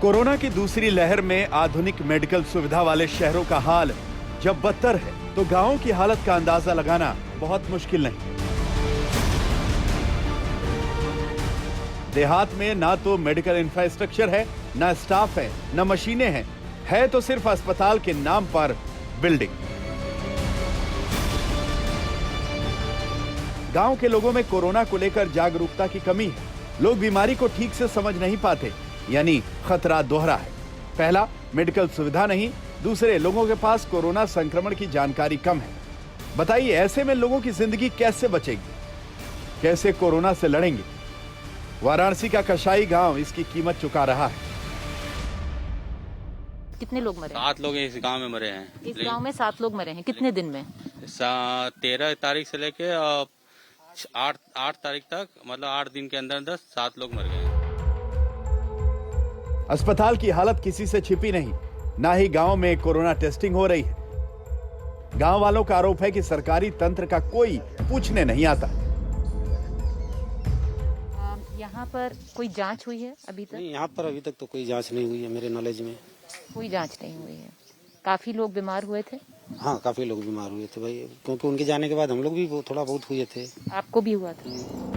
Corona की दूसरी लहर में आधुनिक मेडिकल सुविधा वाले शहरों का हाल जब बदतर है तो गांवों की हालत का अंदाजा लगाना बहुत मुश्किल नहीं। देहात में ना तो मेडिकल इंफ्रास्ट्रक्चर है, ना स्टाफ है, ना मशीनें हैं, है तो सिर्फ अस्पताल के नाम पर बिल्डिंग। गांव के लोगों में कोरोना को लेकर जागरूकता की कमी है। लोग बीमारी को ठीक से समझ नहीं पाते, यानी खतरा दोहरा है। पहला, मेडिकल सुविधा नहीं, दूसरे, लोगों के पास कोरोना संक्रमण की जानकारी कम है। बताइए, ऐसे में लोगों की जिंदगी कैसे बचेगी, कैसे कोरोना से लड़ेंगे? वाराणसी का कशाई गांव इसकी कीमत चुका रहा है। कितने लोग मरे? 7 लोग इस गांव में मरे हैं। इस गांव में 7 लोग मरे हैं। कितने दिन में? 13 तारीख से लेके 8 तारीख तक, मतलब 8 दिन के अंदर 7 लोग मर गए। अस्पताल की हालत किसी से छिपी नहीं, ना ही गांव में कोरोना टेस्टिंग हो रही है। गांव वालों का आरोप है कि सरकारी तंत्र का कोई पूछने नहीं आता। यहाँ पर कोई जांच हुई है अभी तक? नहीं, यहाँ पर अभी तक तो कोई जांच नहीं हुई है। मेरे नॉलेज में कोई जांच नहीं हुई है। काफी लोग बीमार हुए थे? हाँ, काफी लोग बीमार हुए थे भाई, क्योंकि उनके जाने के बाद हम लोग भी थोड़ा बहुत हुए थे। आपको भी हुआ था?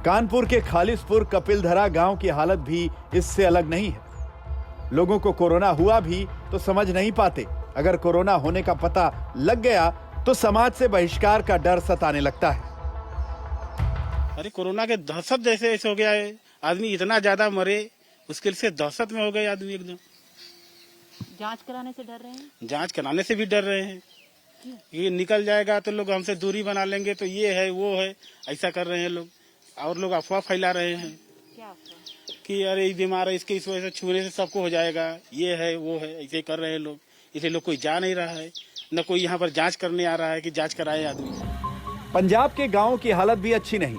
कानपुर के खालिसपुर कपिलधरा गांव की हालत भी इससे अलग नहीं है। लोगों को कोरोना हुआ भी तो समझ नहीं पाते। अगर कोरोना होने का पता लग गया तो समाज से बहिष्कार का डर सताने लगता है। अरे कोरोना के दहशत जैसे ऐसे हो गया है, आदमी इतना ज्यादा मरे, उसके से दहशत में हो गए आदमी एकदम। जांच कराने से डर रहे हैं? जांच कराने से भी डर रहे हैं। ये निकल जाएगा तो लोग हमसे दूरी बना लेंगे, तो ये है वो है, ऐसा कर रहे हैं लोग। और लोग अफवाह फैला रहे हैं। क्या अफवाह? कि अरे ये बीमार है, इसके इस वजह से छूने से सबको हो जाएगा, ये है वो है, ऐसे कर रहे हैं लोग। इसलिए लोग कोई जा नहीं रहा है, न कोई यहाँ पर जांच करने आ रहा है कि जांच कराए आदमी। पंजाब के गांवों की हालत भी अच्छी नहीं।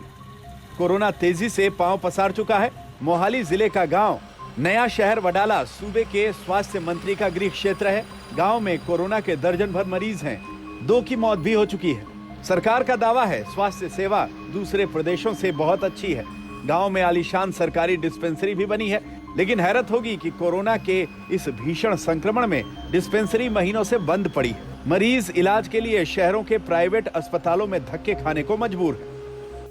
कोरोना तेजी से पांव पसार चुका है। मोहाली जिले का गांव नया शहर वडाला सूबे के स्वास्थ्य मंत्री का गृह क्षेत्र है। गांव में कोरोना के दर्जन भर मरीज हैं। 2 की मौत भी हो चुकी है। सरकार का दावा है स्वास्थ्य सेवा दूसरे प्रदेशों से बहुत अच्छी है। गांव में आलीशान सरकारी डिस्पेंसरी भी बनी है, लेकिन हैरत होगी कि कोरोना के इस भीषण संक्रमण में डिस्पेंसरी महीनों से बंद पड़ी है। मरीज इलाज के लिए शहरों के प्राइवेट अस्पतालों में धक्के खाने को मजबूर है।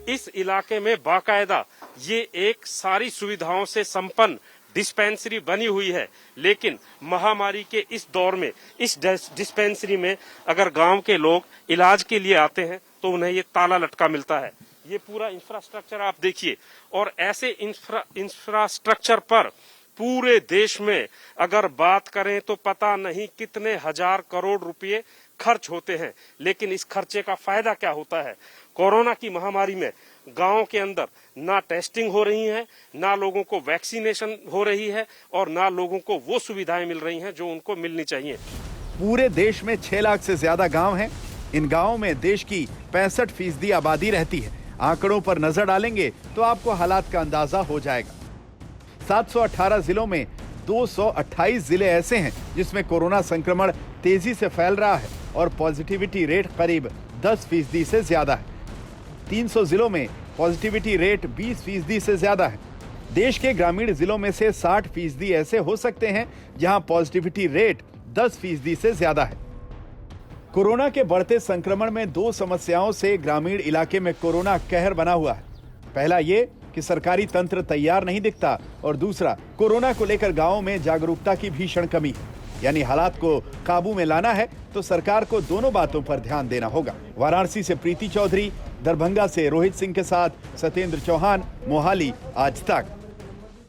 इस इलाके में बाकायदा ये एक सारी सुविधाओं से संपन्न डिस्पेंसरी बनी हुई है, लेकिन महामारी के इस दौर में इस डिस्पेंसरी में अगर गांव के लोग इलाज के लिए आते हैं तो उन्हें ये ताला लटका मिलता है। ये पूरा इंफ्रास्ट्रक्चर आप देखिए, और ऐसे इंफ्रास्ट्रक्चर पर पूरे देश में अगर बात करें तो पता नहीं कितने हजार करोड़ रुपए खर्च होते हैं, लेकिन इस खर्चे का फायदा क्या होता है? कोरोना की महामारी में गांव के अंदर ना टेस्टिंग हो रही है, ना लोगों को वैक्सीनेशन हो रही है, और ना लोगों को वो सुविधाएं मिल रही हैं जो उनको मिलनी चाहिए। पूरे देश में 6 लाख से ज्यादा गांव हैं। इन गांवों में देश की 65% आबादी रहती है। आंकड़ों पर नजर डालेंगे तो आपको हालात का अंदाजा हो जाएगा। 718 जिलों में 228 जिले ऐसे हैं जिसमें कोरोना संक्रमण तेजी से फैल रहा है और पॉजिटिविटी रेट करीब 10% से ज्यादा है। 300 जिलों में पॉजिटिविटी रेट 20% से ज्यादा है। देश के ग्रामीण जिलों में से 60% ऐसे हो सकते हैं जहां पॉजिटिविटी रेट 10% से ज्यादा है। कोरोना के बढ़ते संक्रमण में 2 समस्याओं से ग्रामीण इलाके में कोरोना कहर बना हुआ है। पहला ये कि सरकारी तंत्र तैयार नहीं दिखता, और दूसरा, कोरोना को लेकर गांवों में जागरूकता की भीषण कमी है। यानी हालात को काबू में लाना है तो सरकार को दोनों बातों पर ध्यान देना होगा। वाराणसी से प्रीति चौधरी, दरभंगा से रोहित सिंह के साथ सत्येंद्र चौहान, मोहाली, आज तक।